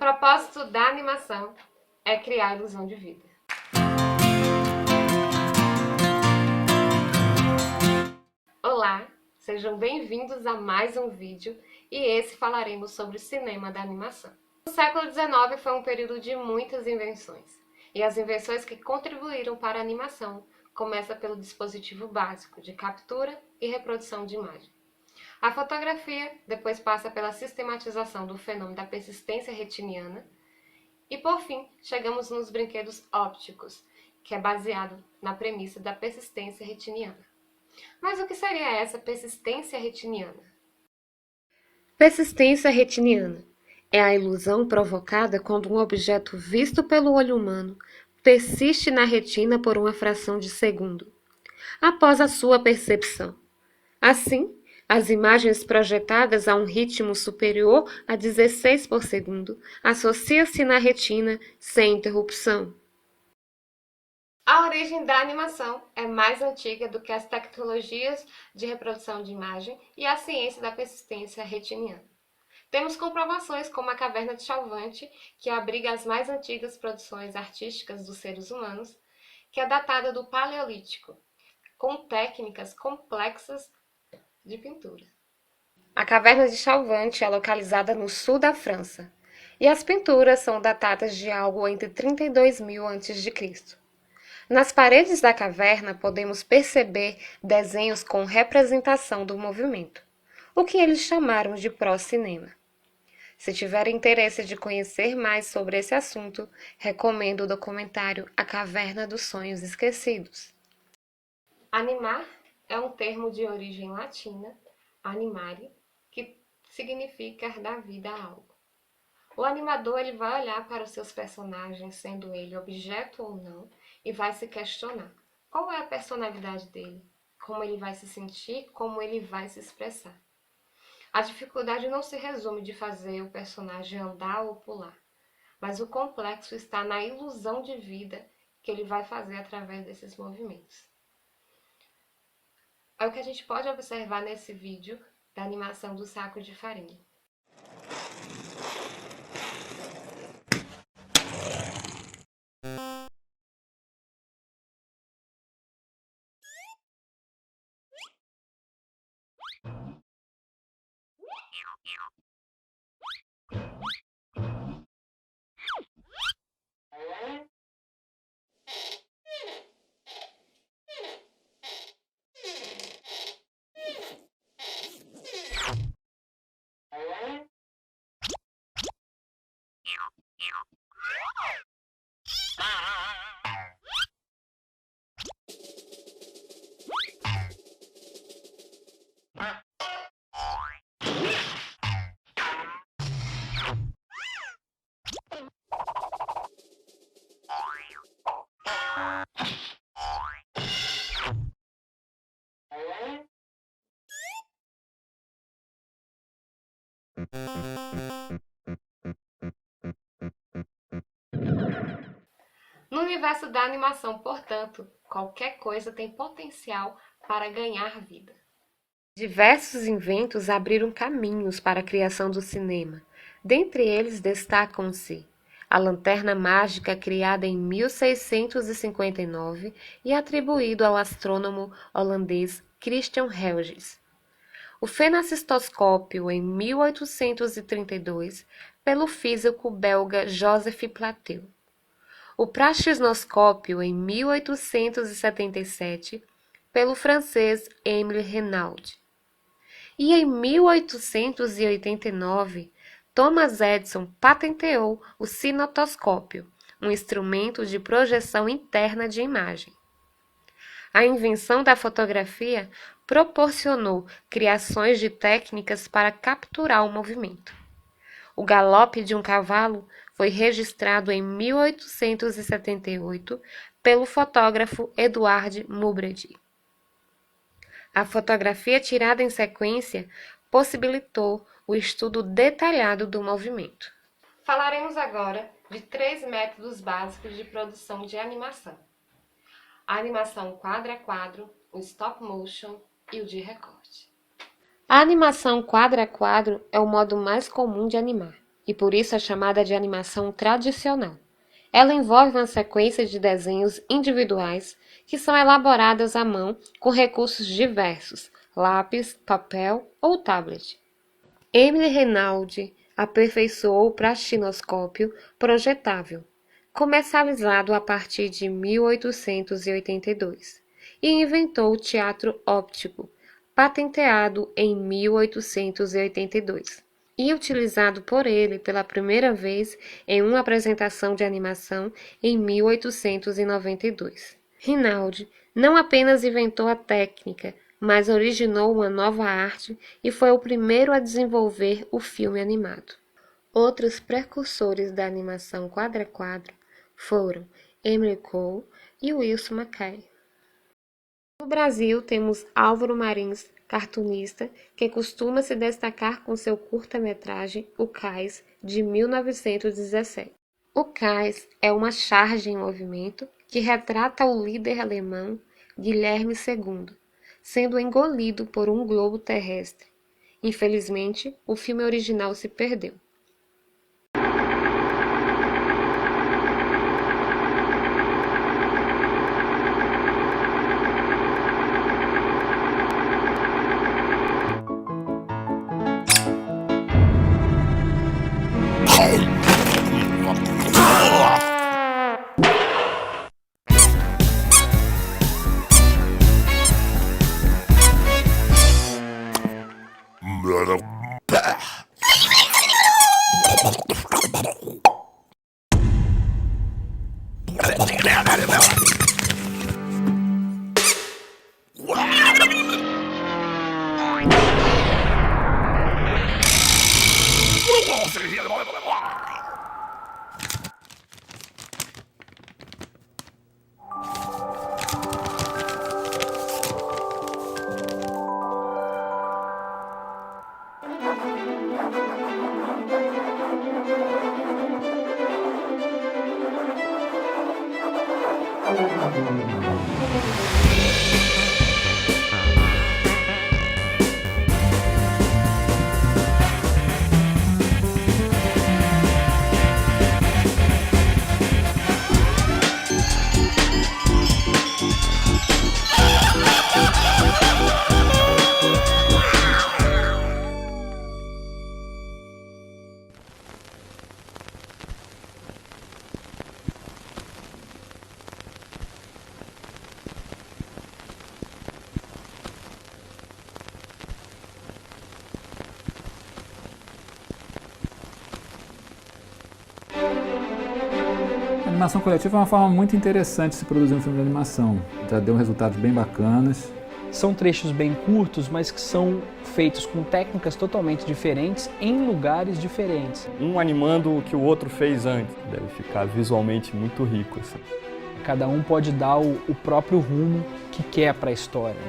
propósito da animação é criar a ilusão de vida. Olá, sejam bem-vindos a mais um vídeo e esse falaremos sobre o cinema da animação. O século XIX foi um período de muitas invenções, e as invenções que contribuíram para a animação começam pelo dispositivo básico de captura e reprodução de imagem. A fotografia depois passa pela sistematização do fenômeno da persistência retiniana e, por fim, chegamos nos brinquedos ópticos, que é baseado na premissa da persistência retiniana. Mas o que seria essa persistência retiniana? Persistência retiniana é a ilusão provocada quando um objeto visto pelo olho humano persiste na retina por uma fração de segundo, após a sua percepção. Assim, as imagens projetadas a um ritmo superior a 16 por segundo associam-se na retina sem interrupção. A origem da animação é mais antiga do que as tecnologias de reprodução de imagem e a ciência da persistência retiniana. Temos comprovações como a Caverna de Chalvante, que abriga as mais antigas produções artísticas dos seres humanos, que é datada do Paleolítico, com técnicas complexas de pintura. A Caverna de Chalvante é localizada no sul da França, e as pinturas são datadas de algo entre 32.000 a.C. Nas paredes da caverna podemos perceber desenhos com representação do movimento, o que eles chamaram de pró-cinema. Se tiver interesse de conhecer mais sobre esse assunto, recomendo o documentário A Caverna dos Sonhos Esquecidos. Animar é um termo de origem latina, animare, que significa dar vida a algo. O animador ele vai olhar para os seus personagens, sendo ele objeto ou não, e vai se questionar qual é a personalidade dele, como ele vai se sentir, como ele vai se expressar. A dificuldade não se resume de fazer o personagem andar ou pular, mas o complexo está na ilusão de vida que ele vai fazer através desses movimentos. É o que a gente pode observar nesse vídeo da animação do saco de farinha. No universo da animação, portanto, qualquer coisa tem potencial para ganhar vida. Diversos inventos abriram caminhos para a criação do cinema. Dentre eles destacam-se a lanterna mágica, criada em 1659 e atribuído ao astrônomo holandês Christian Huygens. O fenacistoscópio, em 1832, pelo físico belga Joseph Plateau. O praxinoscópio, em 1877, pelo francês Émile Renaud. E em 1889, Thomas Edison patenteou o cinetoscópio, um instrumento de projeção interna de imagem. A invenção da fotografia proporcionou criações de técnicas para capturar o movimento. O galope de um cavalo foi registrado em 1878 pelo fotógrafo Edouard Mubradi. A fotografia tirada em sequência possibilitou o estudo detalhado do movimento. Falaremos agora de 3 métodos básicos de produção de animação: a animação quadro a quadro, o stop motion e o de recorte. A animação quadro a quadro é o modo mais comum de animar, e por isso é chamada de animação tradicional. Ela envolve uma sequência de desenhos individuais que são elaboradas à mão com recursos diversos, lápis, papel ou tablet. Emily Reynaldi aperfeiçoou o praxinoscópio projetável, comercializado a partir de 1882, e inventou o teatro óptico, patenteado em 1882 e utilizado por ele pela primeira vez em uma apresentação de animação em 1892. Rinaldi não apenas inventou a técnica, mas originou uma nova arte e foi o primeiro a desenvolver o filme animado. Outros precursores da animação quadro a quadro foram Emily Cole e Wilson Mackay. No Brasil, temos Álvaro Marins, cartunista, que costuma se destacar com seu curta-metragem O Cais, de 1917. O Cais é uma charge em movimento que retrata o líder alemão Guilherme II, sendo engolido por um globo terrestre. Infelizmente, o filme original se perdeu. A animação coletiva é uma forma muito interessante de se produzir um filme de animação. Já deu resultados bem bacanas. São trechos bem curtos, mas que são feitos com técnicas totalmente diferentes, em lugares diferentes. Um animando o que o outro fez antes. Deve ficar visualmente muito rico, assim. Cada um pode dar o próprio rumo que quer para a história.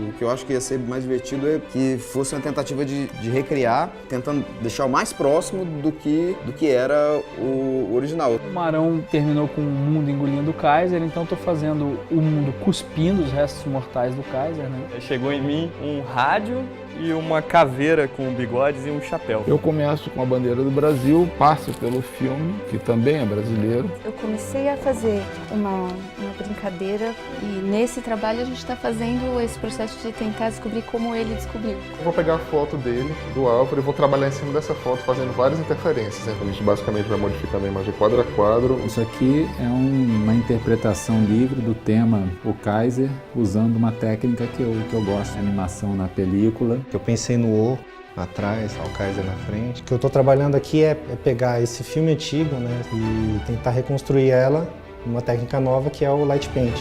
O que eu acho que ia ser mais divertido é que fosse uma tentativa de recriar, tentando deixar o mais próximo do que era o original. O Marão terminou com o mundo engolindo o Kaiser, então estou fazendo o mundo cuspindo os restos mortais do Kaiser, né? Chegou em mim um rádio e uma caveira com bigodes e um chapéu. Eu começo com a bandeira do Brasil, passo pelo filme, que também é brasileiro. Eu comecei a fazer uma brincadeira e nesse trabalho a gente está fazendo esse processo de tentar descobrir como ele descobriu. Eu vou pegar a foto dele, do Álvaro, e vou trabalhar em cima dessa foto, fazendo várias interferências. A gente basicamente vai modificando a imagem quadro a quadro. Isso aqui é uma interpretação livre do tema O Kaiser, usando uma técnica que eu gosto, animação na película. Eu pensei no O atrás, o Kaiser na frente. O que eu estou trabalhando aqui é pegar esse filme antigo, né, e tentar reconstruir ela numa técnica nova que é o light paint.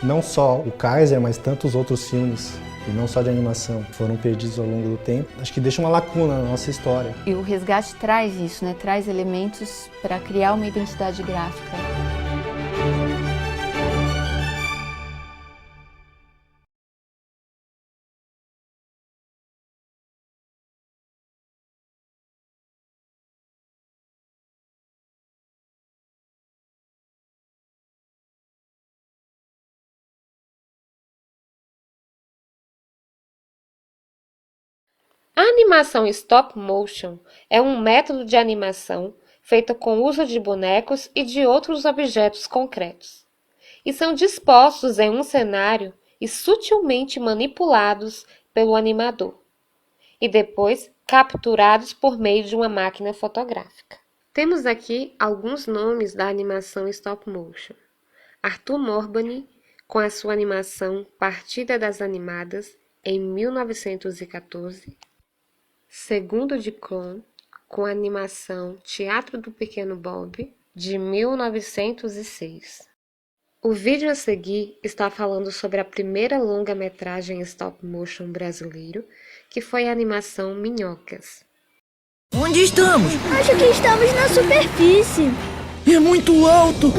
Não só o Kaiser, mas tantos outros filmes, e não só de animação, foram perdidos ao longo do tempo. Acho que deixa uma lacuna na nossa história. E o resgate traz isso, né? Traz elementos para criar uma identidade gráfica. A animação stop motion é um método de animação feita com o uso de bonecos e de outros objetos concretos, e são dispostos em um cenário e sutilmente manipulados pelo animador, e depois capturados por meio de uma máquina fotográfica. Temos aqui alguns nomes da animação stop motion. Arthur Morbani, com a sua animação Partida das Animadas, em 1914. Segundo de Clon, com a animação Teatro do Pequeno Bob, de 1906. O vídeo a seguir está falando sobre a primeira longa-metragem stop motion brasileiro, que foi a animação Minhocas. Onde estamos? Acho que estamos na superfície. É muito alto!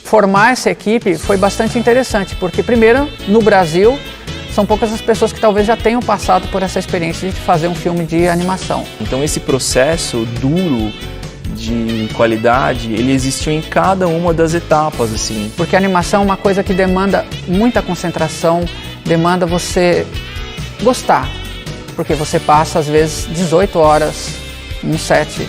Formar essa equipe foi bastante interessante, porque primeiro, no Brasil, são poucas as pessoas que talvez já tenham passado por essa experiência de fazer um filme de animação. Então esse processo duro de qualidade, ele existiu em cada uma das etapas, assim. Porque a animação é uma coisa que demanda muita concentração, demanda você gostar, porque você passa às vezes 18 horas num set.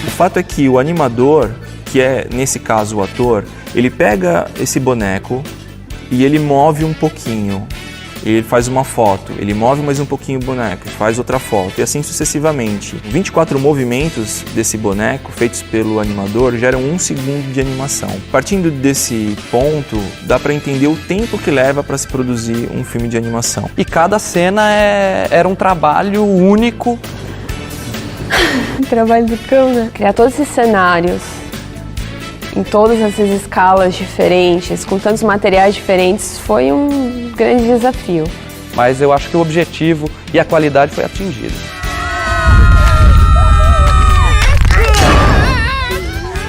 O fato é que o animador, que é nesse caso o ator, ele pega esse boneco e ele move um pouquinho. Ele faz uma foto, ele move mais um pouquinho o boneco, faz outra foto e assim sucessivamente. 24 movimentos desse boneco feitos pelo animador geram 1 segundo de animação. Partindo desse ponto, dá para entender o tempo que leva para se produzir um filme de animação. E cada cena era um trabalho único. O trabalho do cão, né? Criar todos esses cenários em todas essas escalas diferentes, com tantos materiais diferentes, foi um grande desafio. Mas eu acho que o objetivo e a qualidade foi atingida.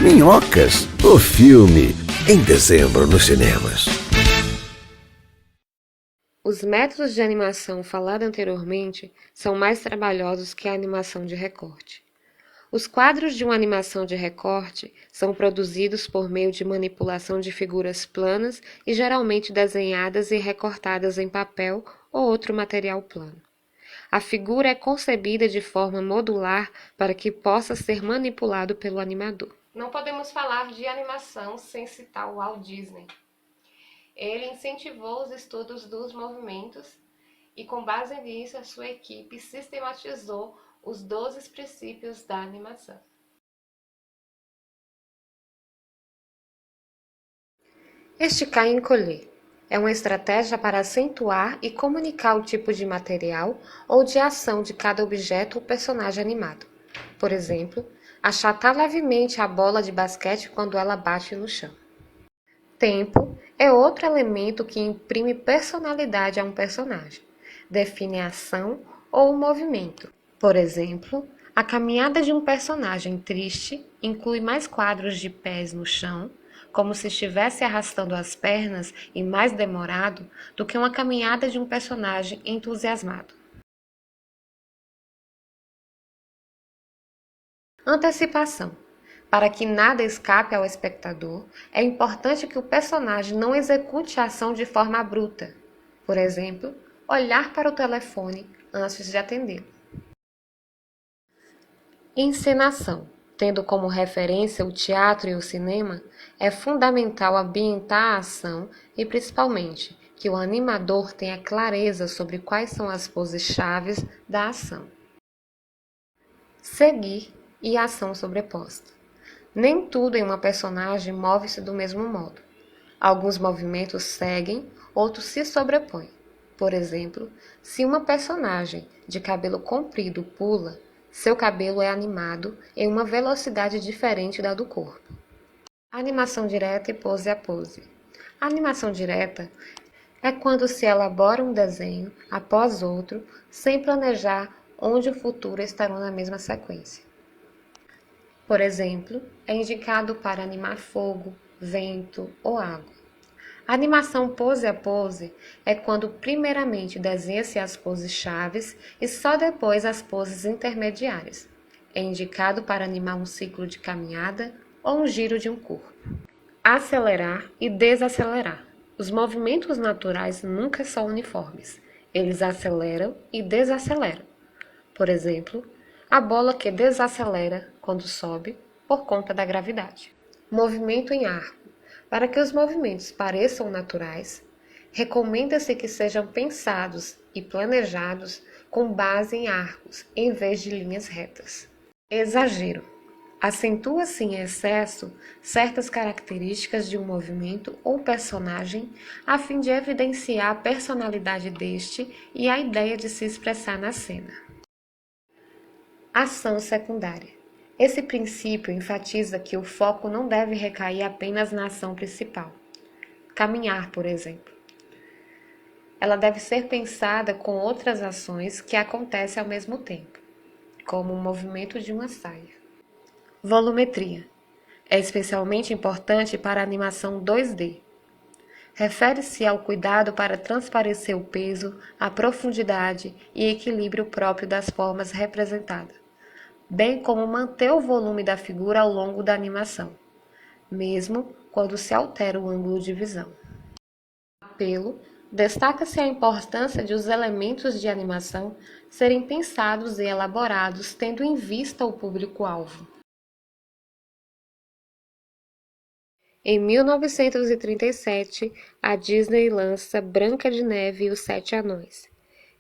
Minhocas, o filme, em dezembro nos cinemas. Os métodos de animação falados anteriormente são mais trabalhosos que a animação de recorte. Os quadros de uma animação de recorte são produzidos por meio de manipulação de figuras planas e geralmente desenhadas e recortadas em papel ou outro material plano. A figura é concebida de forma modular para que possa ser manipulado pelo animador. Não podemos falar de animação sem citar o Walt Disney. Ele incentivou os estudos dos movimentos e, com base nisso, a sua equipe sistematizou os 12 princípios da animação. Esticar e encolher é uma estratégia para acentuar e comunicar o tipo de material ou de ação de cada objeto ou personagem animado. Por exemplo, achatar levemente a bola de basquete quando ela bate no chão. Tempo é outro elemento que imprime personalidade a um personagem, define a ação ou o movimento. Por exemplo, a caminhada de um personagem triste inclui mais quadros de pés no chão, como se estivesse arrastando as pernas e mais demorado, do que uma caminhada de um personagem entusiasmado. Antecipação. Para que nada escape ao espectador, é importante que o personagem não execute a ação de forma bruta. Por exemplo, olhar para o telefone antes de atendê-lo. Encenação. Tendo como referência o teatro e o cinema, é fundamental ambientar a ação e, principalmente, que o animador tenha clareza sobre quais são as poses-chaves da ação. Seguir e ação sobreposta. Nem tudo em uma personagem move-se do mesmo modo. Alguns movimentos seguem, outros se sobrepõem. Por exemplo, se uma personagem de cabelo comprido pula, seu cabelo é animado em uma velocidade diferente da do corpo. Animação direta e pose a pose. A animação direta é quando se elabora um desenho após outro, sem planejar onde o futuro estará na mesma sequência. Por exemplo, é indicado para animar fogo, vento ou água. A animação pose a pose é quando primeiramente desenha-se as poses chaves e só depois as poses intermediárias. É indicado para animar um ciclo de caminhada ou um giro de um corpo. Acelerar e desacelerar. Os movimentos naturais nunca são uniformes. Eles aceleram e desaceleram. Por exemplo, a bola que desacelera quando sobe por conta da gravidade. Movimento em arco. Para que os movimentos pareçam naturais, recomenda-se que sejam pensados e planejados com base em arcos, em vez de linhas retas. Exagero. Acentua-se em excesso certas características de um movimento ou personagem a fim de evidenciar a personalidade deste e a ideia de se expressar na cena. Ação secundária. Esse princípio enfatiza que o foco não deve recair apenas na ação principal. Caminhar, por exemplo. Ela deve ser pensada com outras ações que acontecem ao mesmo tempo, como o movimento de uma saia. Volumetria. É especialmente importante para a animação 2D. Refere-se ao cuidado para transparecer o peso, a profundidade e equilíbrio próprio das formas representadas, bem como manter o volume da figura ao longo da animação, mesmo quando se altera o ângulo de visão. Apelo. Destaca-se a importância de os elementos de animação serem pensados e elaborados tendo em vista o público-alvo. Em 1937, a Disney lança Branca de Neve e os Sete Anões.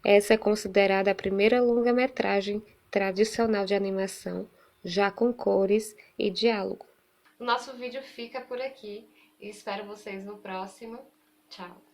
Essa é considerada a primeira longa-metragem tradicional de animação, já com cores e diálogo. O nosso vídeo fica por aqui e espero vocês no próximo. Tchau!